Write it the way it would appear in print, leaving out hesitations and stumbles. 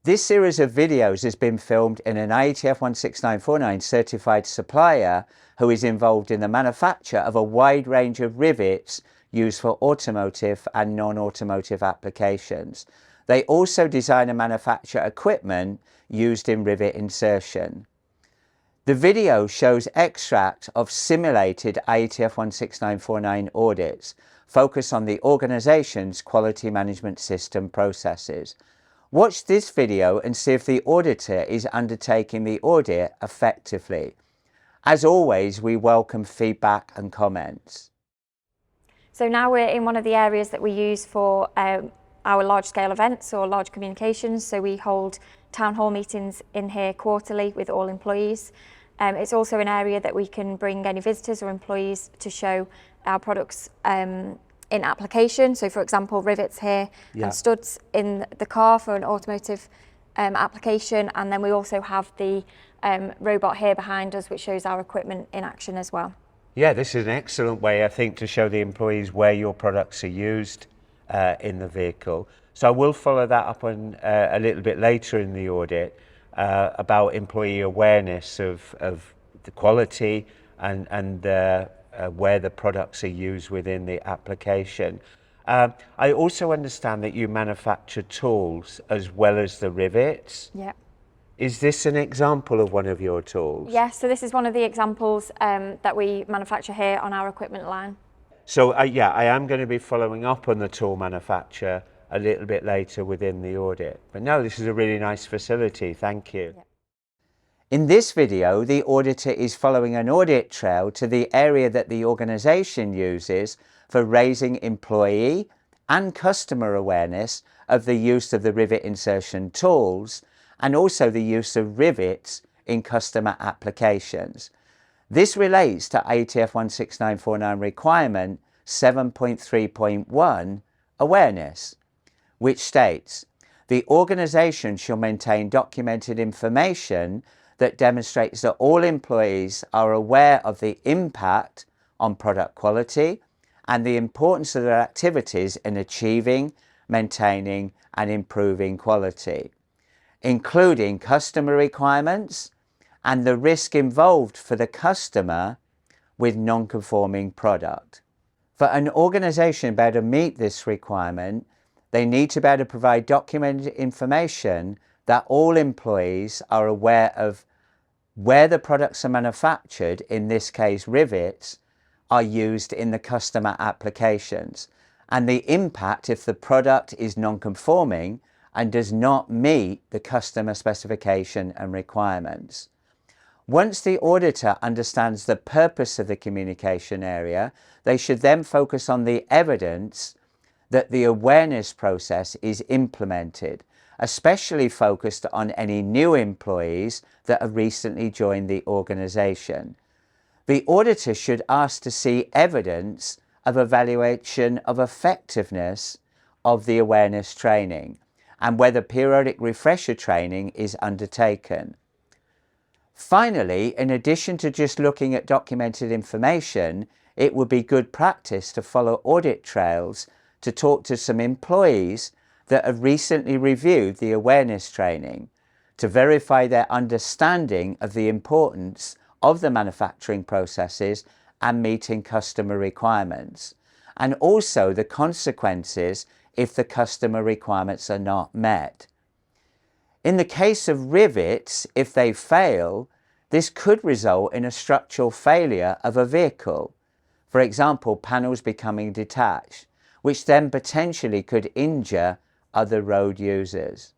This series of videos has been filmed in an IATF 16949 certified supplier who is involved in the manufacture of a wide range of rivets used for automotive and non-automotive applications. They also design and manufacture equipment used in rivet insertion. The video shows extract of simulated IATF 16949 audits focused on the organization's quality management system processes. Watch this video and see if the auditor is undertaking the audit effectively. As always, we welcome feedback and comments. So now we're in one of the areas that we use for our large-scale events or large communications. So we hold town hall meetings in here quarterly with all employees. It's also an area that we can bring any visitors or employees to show our products in application. So for example, rivets here and studs in the car for an automotive application. And then we also have the robot here behind us, which shows our equipment in action as well. Yeah, this is an excellent way, I think, to show the employees where your products are used in the vehicle. So I will follow that up on a little bit later in the audit about employee awareness of the quality and where the products are used within the application. I also understand that you manufacture tools as well as the rivets. Yeah. Is this an example of one of your tools? Yes, so this is one of the examples that we manufacture here on our equipment line. So yeah, I am going to be following up on the tool manufacture a little bit later within the audit. But no, this is a really nice facility. Thank you. Yeah. In this video, the auditor is following an audit trail to the area that the organisation uses for raising employee and customer awareness of the use of the rivet insertion tools and also the use of rivets in customer applications. This relates to IATF 16949 requirement 7.3.1 awareness, which states, the organisation shall maintain documented information that demonstrates that all employees are aware of the impact on product quality and the importance of their activities in achieving, maintaining and improving quality, including customer requirements and the risk involved for the customer with non-conforming product. For an organisation to be able to meet this requirement, they need to be able to provide documented information that all employees are aware of where the products are manufactured, in this case rivets, are used in the customer applications, and the impact if the product is non-conforming and does not meet the customer specification and requirements. Once the auditor understands the purpose of the communication area, they should then focus on the evidence that the awareness process is implemented, especially focused on any new employees that have recently joined the organisation. The auditor should ask to see evidence of evaluation of effectiveness of the awareness training and whether periodic refresher training is undertaken. Finally, in addition to just looking at documented information, it would be good practice to follow audit trails to talk to some employees that have recently reviewed the awareness training to verify their understanding of the importance of the manufacturing processes and meeting customer requirements, and also the consequences if the customer requirements are not met. In the case of rivets, if they fail, this could result in a structural failure of a vehicle. For example, panels becoming detached, which then potentially could injure other road users.